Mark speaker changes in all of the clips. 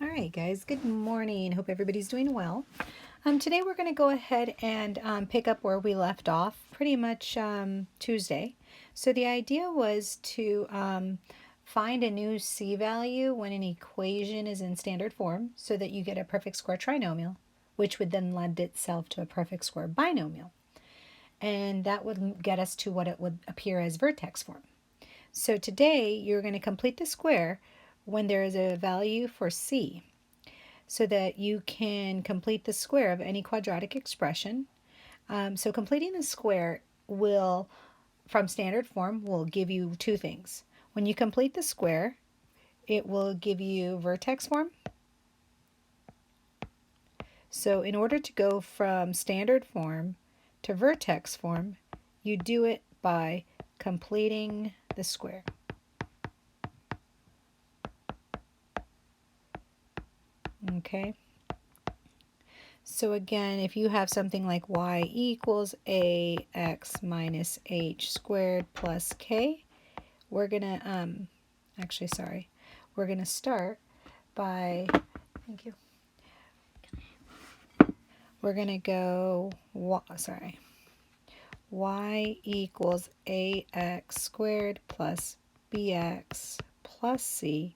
Speaker 1: All right, guys, good morning. Hope everybody's doing well. Today we're going to go ahead and pick up where we left off pretty much Tuesday. So the idea was to find a new C value when an equation is in standard form so that you get a perfect square trinomial, which would then lend itself to a perfect square binomial. And that would get us to what it would appear as vertex form. So today you're going to complete the square when there is a value for C, so that you can complete the square of any quadratic expression. So completing the square will, from standard form, will give you two things. When you complete the square, it will give you vertex form. So in order to go from standard form to vertex form, you do it by completing the square. Okay. So again, if you have something like y equals ax minus h squared plus k, we're gonna we're gonna start by, thank you. We're gonna go y equals ax squared plus bx plus c,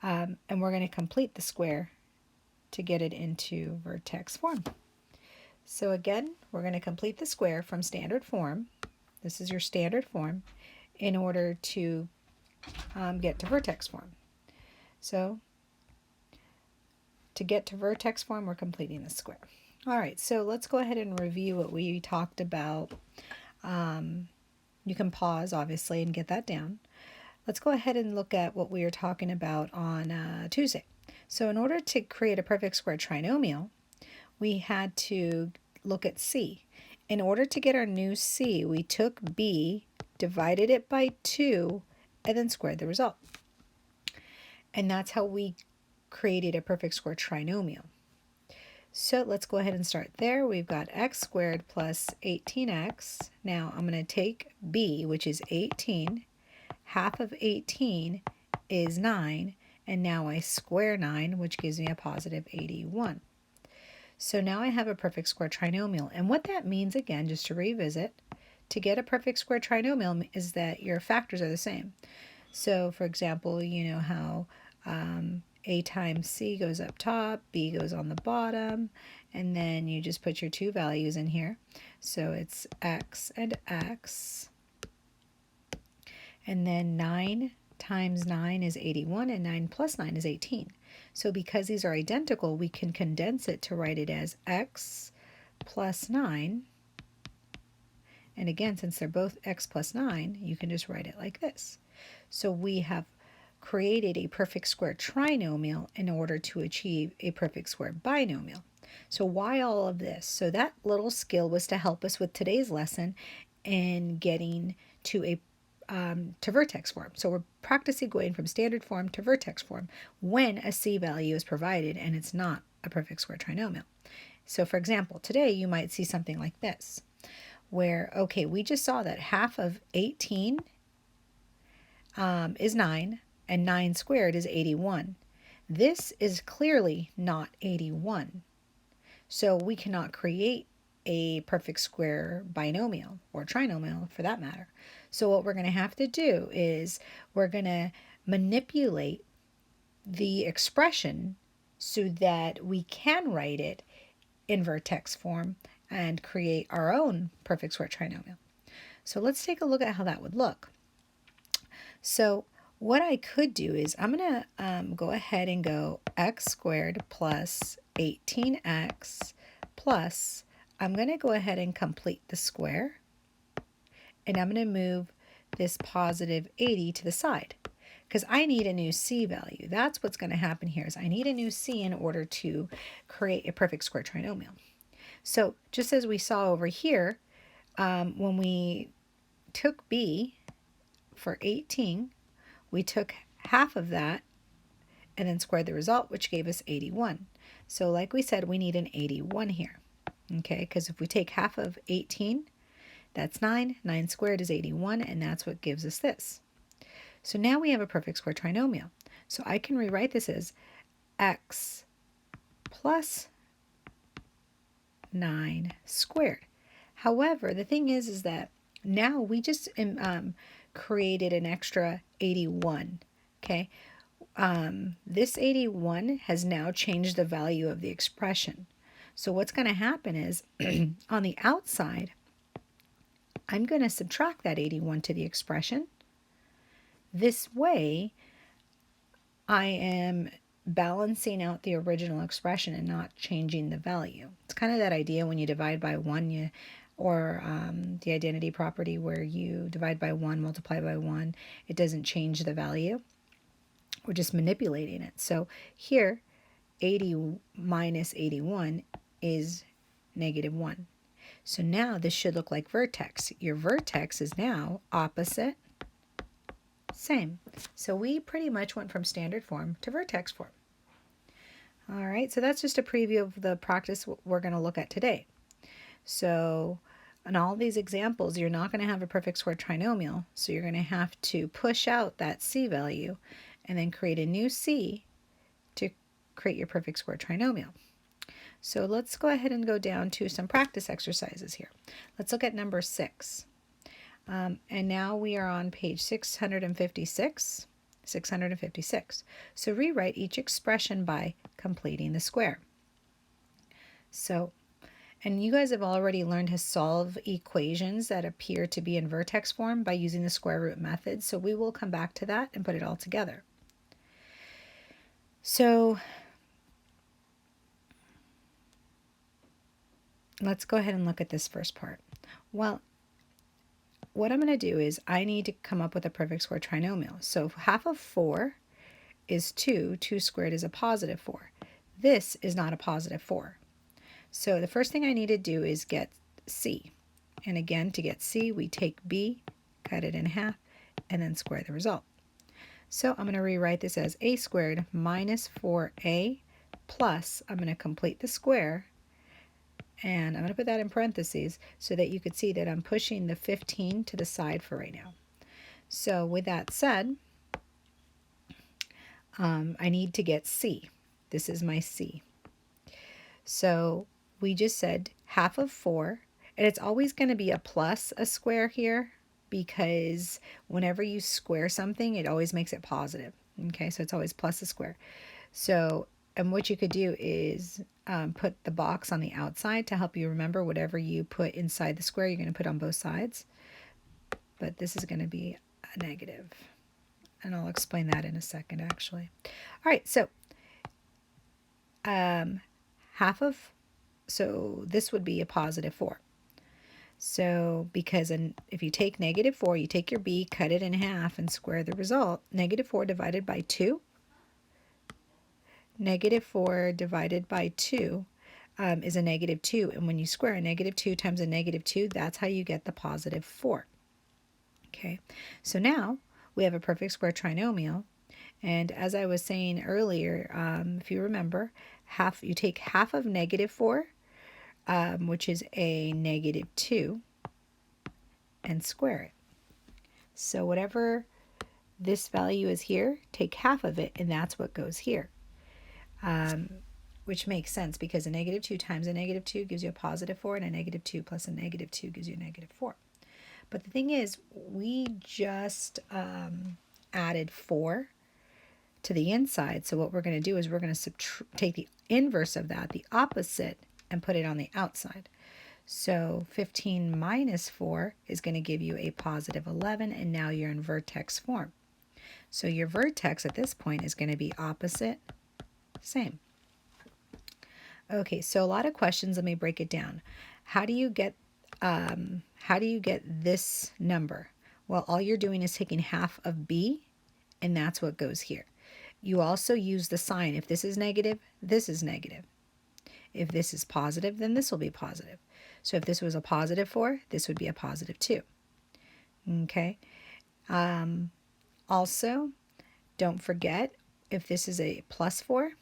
Speaker 1: and we're gonna complete the square to get it into vertex form. So again, we're going to complete the square from standard form. This is your standard form in order to get to vertex form. So to get to vertex form, we're completing the square. All right, so let's go ahead and review what we talked about. You can pause, obviously, and get that down. Let's go ahead and look at what we were talking about on Tuesday. So in order to create a perfect square trinomial, we had to look at C. In order to get our new C, we took B, divided it by 2, and then squared the result. And that's how we created a perfect square trinomial. So let's go ahead and start there. We've got x squared plus 18x. Now I'm going to take B, which is 18. Half of 18 is 9. And now I square 9, which gives me a positive 81. So now I have a perfect square trinomial. And what that means, again, just to revisit, to get a perfect square trinomial is that your factors are the same. So, for example, you know how a times c goes up top, b goes on the bottom, and then you just put your two values in here. So it's x and x. And then 9 times 9 is 81, and 9 plus 9 is 18. So because these are identical, we can condense it to write it as x plus 9. And again, since they're both x plus 9, you can just write it like this. So we have created a perfect square trinomial in order to achieve a perfect square binomial. So why all of this? So that little skill was to help us with today's lesson in getting to vertex form. So we're practicing going from standard form to vertex form when a C value is provided and it's not a perfect square trinomial. So for example, today you might see something like this, where, okay, we just saw that half of 18 is 9, and 9 squared is 81. This is clearly not 81. So we cannot create a perfect square binomial or trinomial for that matter. So what we're going to have to do is we're going to manipulate the expression so that we can write it in vertex form and create our own perfect square trinomial. So let's take a look at how that would look. So what I could do is I'm going to go ahead and go x squared plus 18x plus, I'm going to go ahead and complete the square, and I'm going to move this positive 80 to the side because I need a new C value. That's what's going to happen here is I need a new C in order to create a perfect square trinomial. So just as we saw over here, when we took B for 18, we took half of that and then squared the result, which gave us 81. So like we said, we need an 81 here, okay? Because if we take half of 18, that's 9. 9 squared is 81, and that's what gives us this. So now we have a perfect square trinomial. So I can rewrite this as x plus 9 squared. However, the thing is that now we just created an extra 81, okay? This 81 has now changed the value of the expression. So what's going to happen is on the outside, I'm going to subtract that 81 to the expression. This way, I am balancing out the original expression and not changing the value. It's kind of that idea when you divide by 1, or the identity property where you divide by 1, multiply by 1, it doesn't change the value. We're just manipulating it. So here, 80 minus 81 is -1. So now this should look like vertex. Your vertex is now opposite, same. So we pretty much went from standard form to vertex form. All right, so that's just a preview of the practice we're going to look at today. So in all these examples, you're not going to have a perfect square trinomial, so you're going to have to push out that c value and then create a new c to create your perfect square trinomial. So let's go ahead and go down to some practice exercises here. Let's look at number 6. And now we are on page 656. So rewrite each expression by completing the square. So, and you guys have already learned to solve equations that appear to be in vertex form by using the square root method. So we will come back to that and put it all together. So let's go ahead and look at this first part. Well, what I'm going to do is I need to come up with a perfect square trinomial. So half of 4 is 2. 2 squared is a positive 4. This is not a positive 4. So the first thing I need to do is get c. And again, to get c, we take b, cut it in half, and then square the result. So I'm going to rewrite this as a squared minus 4a plus, I'm going to complete the square, and I'm going to put that in parentheses so that you could see that I'm pushing the 15 to the side for right now. So with that said, I need to get c. This is my c. So we just said half of 4, and it's always going to be a plus a square here because whenever you square something, it always makes it positive. Okay, so it's always plus a square. So, and what you could do is put the box on the outside to help you remember whatever you put inside the square, you're going to put on both sides. But this is going to be a negative. And I'll explain that in a second, actually. All right, so so this would be a positive 4. So because if you take -4, you take your b, cut it in half, and square the result. -4 divided by 2. -4 divided by 2 is a -2. And when you square a -2 times a -2, that's how you get the positive 4. Okay, so now we have a perfect square trinomial. And as I was saying earlier, if you remember, you take half of -4, which is a -2, and square it. So whatever this value is here, take half of it, and that's what goes here. Which makes sense because a -2 times a -2 gives you a positive 4, and a -2 plus a -2 gives you a -4. But the thing is, we just added 4 to the inside. So what we're going to do is we're going to take the inverse of that, the opposite, and put it on the outside. So 15 minus 4 is going to give you a positive 11, and now you're in vertex form. So your vertex at this point is going to be opposite, same. Okay, so a lot of questions. Let me break it down. How do you get this number? Well, all you're doing is taking half of b, and that's what goes here. You also use the sign. If this is negative, this is negative. If this is positive, then this will be positive. So if this was a positive 4, this would be a positive 2. Okay. Also, don't forget, if this is a plus 4,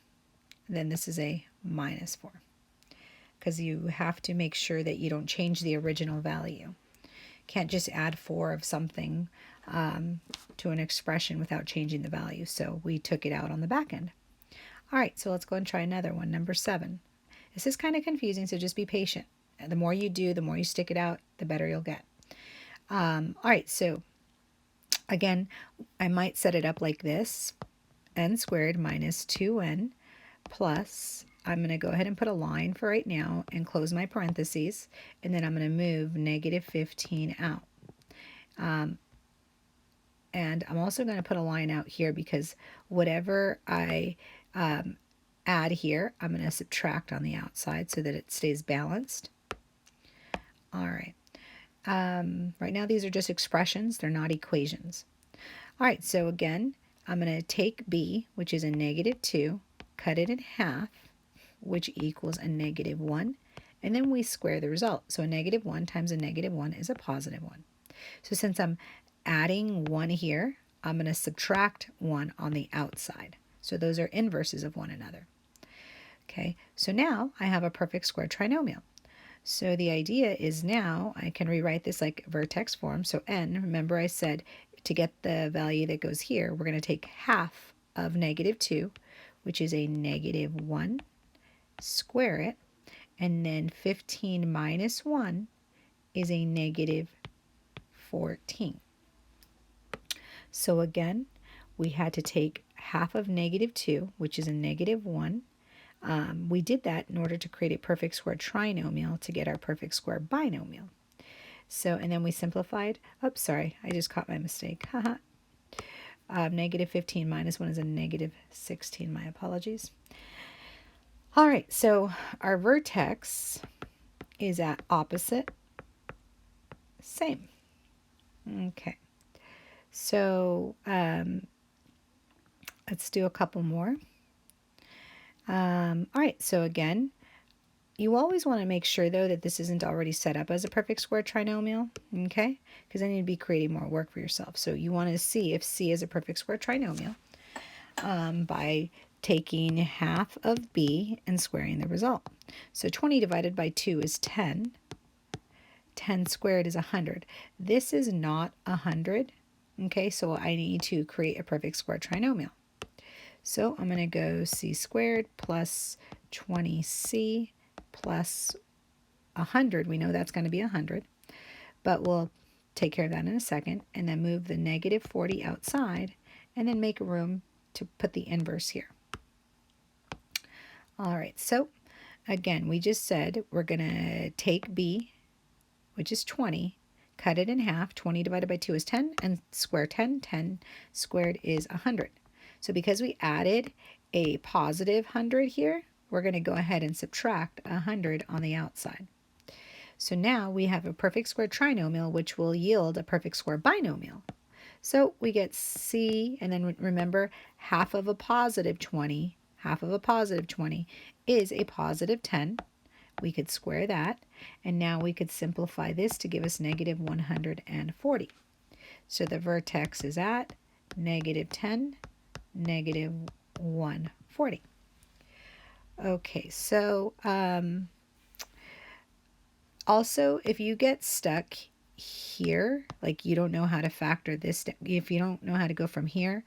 Speaker 1: then this is a minus 4. Because you have to make sure that you don't change the original value. Can't just add 4 of something to an expression without changing the value. So we took it out on the back end. All right, so let's go and try another one, number 7. This is kind of confusing, so just be patient. The more you do, the more you stick it out, the better you'll get. All right, so again, I might set it up like this, n squared minus 2n plus, I'm going to go ahead and put a line for right now and close my parentheses, and then I'm going to move negative 15 out. And I'm also going to put a line out here because whatever I add here, I'm going to subtract on the outside so that it stays balanced. All right. Right now these are just expressions. They're not equations. All right, so again, I'm going to take b, which is a negative 2, cut it in half, which equals a negative 1, and then we square the result. So a negative 1 times a negative 1 is a positive 1. So since I'm adding 1 here, I'm going to subtract 1 on the outside. So those are inverses of one another. Okay, so now I have a perfect square trinomial. So the idea is now I can rewrite this like vertex form. So n, remember I said to get the value that goes here, we're going to take half of negative 2, which is a negative 1, square it, and then 15 minus 1 is a negative 14. So again, we had to take half of negative 2, which is a negative 1. We did that in order to create a perfect square trinomial to get our perfect square binomial. So, and then we simplified. Oops, sorry, I just caught my mistake. Haha. Negative 15 minus 1 is a negative 16. My apologies. All right, so our vertex is at opposite, same. Okay. So let's do a couple more. All right, so again, you always want to make sure, though, that this isn't already set up as a perfect square trinomial, okay? Because then you'd be creating more work for yourself. So you want to see if C is a perfect square trinomial by taking half of B and squaring the result. So 20 divided by 2 is 10. 10 squared is 100. This is not 100. Okay, so I need to create a perfect square trinomial. So I'm going to go c squared plus 20c plus 100. We know that's going to be 100, but we'll take care of that in a second, and then move the negative 40 outside, and then make room to put the inverse here. All right, so again, we just said we're going to take b, which is 20, cut it in half. 20 divided by 2 is 10, and square 10. 10 squared is 100. So because we added a positive 100 here, we're going to go ahead and subtract 100 on the outside. So now we have a perfect square trinomial, which will yield a perfect square binomial. So we get c, and then remember, half of a positive 20 is a positive 10. We could square that, and now we could simplify this to give us negative 140. So the vertex is at negative 10, negative 140. Okay, so also, if you get stuck here, like you don't know how to factor this, if you don't know how to go from here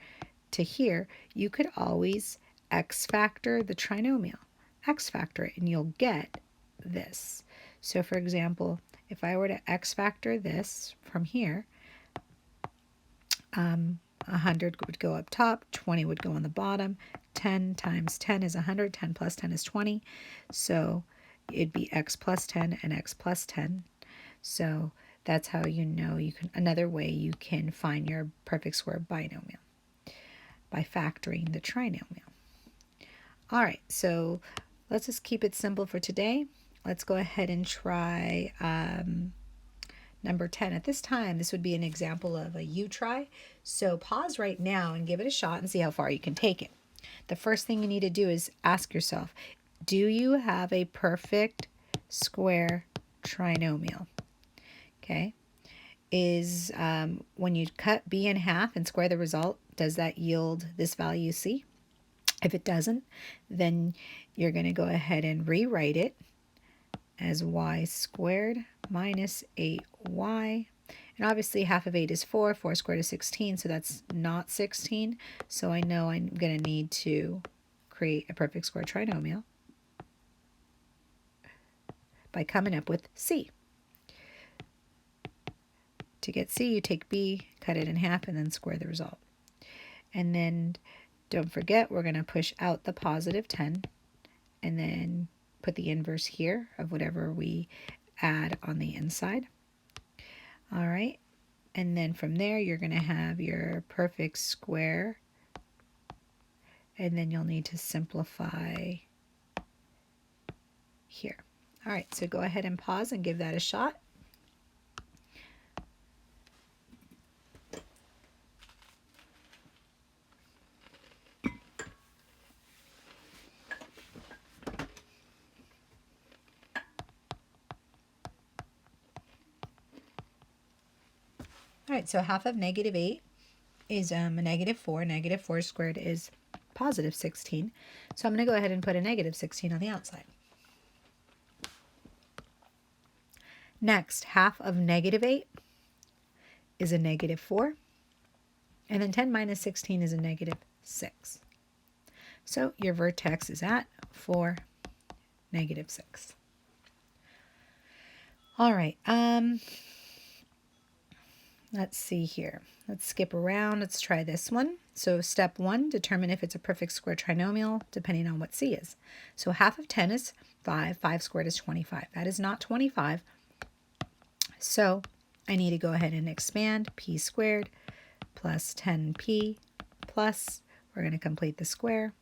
Speaker 1: to here, you could always x factor the trinomial. X factor it, and you'll get this. So for example, if I were to x factor this from here, 100 would go up top, 20 would go on the bottom, 10 times 10 is 100, 10 plus 10 is 20, so it'd be x plus 10 and x plus 10. So that's how you know you can, another way you can find your perfect square binomial, by factoring the trinomial. All right, so let's just keep it simple for today. Let's go ahead and try number 10. At this time, this would be an example of a U-try. So pause right now and give it a shot and see how far you can take it. The first thing you need to do is ask yourself, do you have a perfect square trinomial? Okay. Is when you cut b in half and square the result, does that yield this value c? If it doesn't, then you're going to go ahead and rewrite it as y squared minus 8y. And obviously half of 8 is 4. 4 squared is 16, so that's not 16. So I know I'm going to need to create a perfect square trinomial by coming up with C. To get C, you take B, cut it in half, and then square the result. And then don't forget, we're going to push out the positive 10 and then put the inverse here of whatever we add on the inside. All right. And then from there, you're going to have your perfect square. And then you'll need to simplify here. All right, so go ahead and pause and give that a shot. All right, so half of negative 8 is a negative 4. Negative 4 squared is positive 16. So I'm going to go ahead and put a negative 16 on the outside. Next, half of negative 8 is a negative 4. And then 10 minus 16 is a negative 6. So your vertex is at 4, negative 6. All right, let's see here. Let's skip around. Let's try this one. So step 1, determine if it's a perfect square trinomial, depending on what C is. So half of 10 is 5. 5 squared is 25. That is not 25. So I need to go ahead and expand p squared plus 10p plus, we're going to complete the square.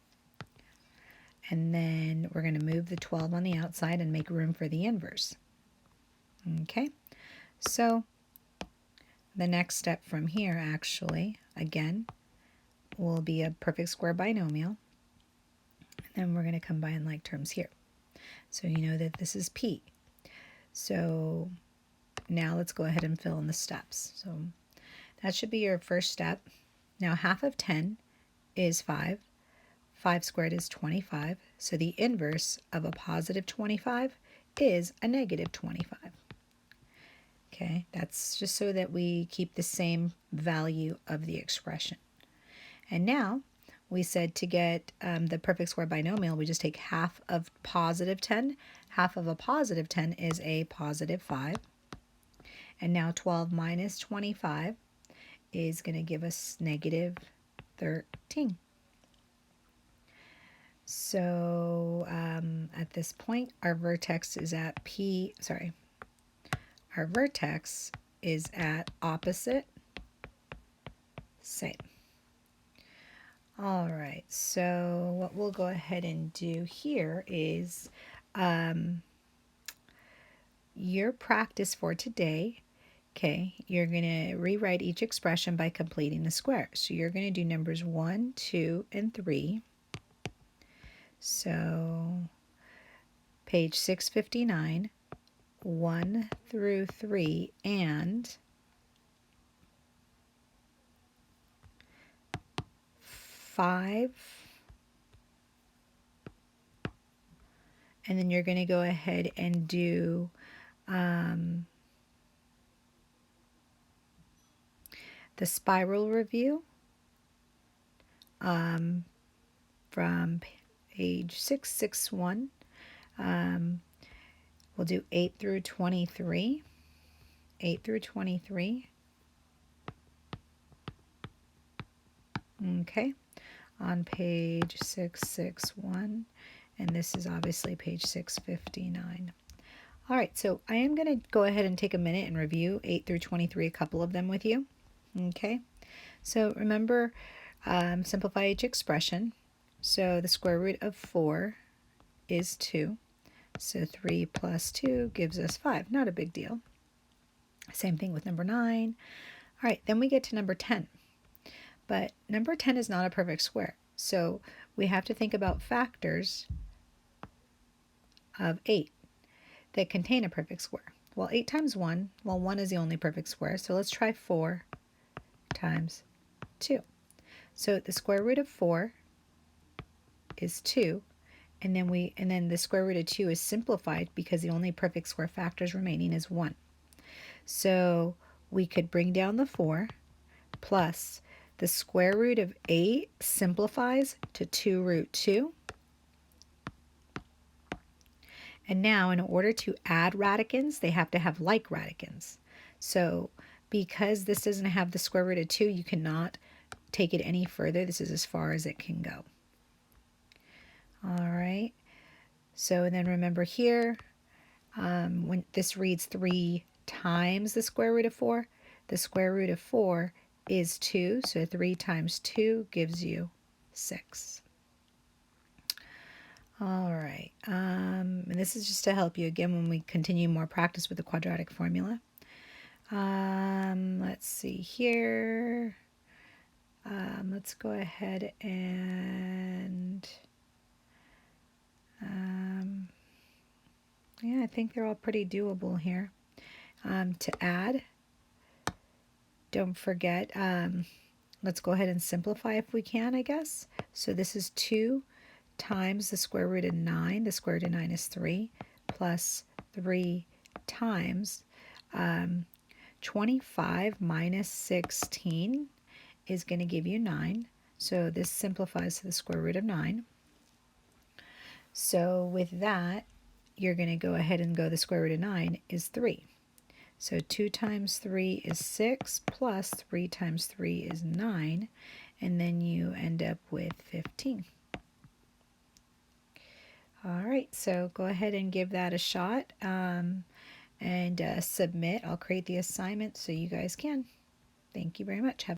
Speaker 1: And then we're going to move the 12 on the outside and make room for the inverse. Okay, so the next step from here, actually, again, will be a perfect square binomial. And then we're going to combine like terms here. So you know that this is p. So now let's go ahead and fill in the steps. So that should be your first step. Now half of 10 is 5. 5 squared is 25. So the inverse of a positive 25 is a negative 25. Okay, that's just so that we keep the same value of the expression. And now we said to get the perfect square binomial, we just take half of positive 10. Half of a positive 10 is a positive 5. And now 12 minus 25 is going to give us negative 13. So at this point, our vertex is at our vertex is at opposite, same. All right, so what we'll go ahead and do here is your practice for today. Okay, you're going to rewrite each expression by completing the square. So you're going to do numbers 1, 2, and 3. So page 659, 1 through 3, and 5. And then you're going to go ahead and do the spiral review from page 661. We'll do 8 through 23. 8 through 23. Okay, on page 661. And this is obviously page 659. All right, so I am going to go ahead and take a minute and review 8 through 23, a couple of them with you. Okay, so remember, simplify each expression. So the square root of 4 is 2. So 3 plus 2 gives us 5. Not a big deal. Same thing with number 9. All right, then we get to number 10. But number 10 is not a perfect square. So we have to think about factors of 8 that contain a perfect square. Well, 8 times 1, well, 1 is the only perfect square. So let's try 4 times 2. So the square root of 4 is 2. And then the square root of 2 is simplified because the only perfect square factors remaining is 1. So we could bring down the 4 plus the square root of 8 simplifies to 2 root 2. And now in order to add radicans, they have to have like radicans. So because this doesn't have the square root of 2, you cannot take it any further. This is as far as it can go. All right. So then remember here, when this reads 3 times the square root of 4, the square root of 4 is 2. So 3 times 2 gives you 6. All right. And this is just to help you again when we continue more practice with the quadratic formula. Let's see here. Let's go ahead and yeah, I think they're all pretty doable here. To add, don't forget, let's go ahead and simplify if we can, I guess. So this is 2 times the square root of 9. The square root of 9 is 3, plus 3 times 25 minus 16 is going to give you 9. So this simplifies to the square root of 9. So with that, you're going to go ahead and go the square root of 9 is 3. So 2 times 3 is 6, plus 3 times 3 is 9, and then you end up with 15. All right, so go ahead and give that a shot and submit. I'll create the assignment so you guys can. Thank you very much. Have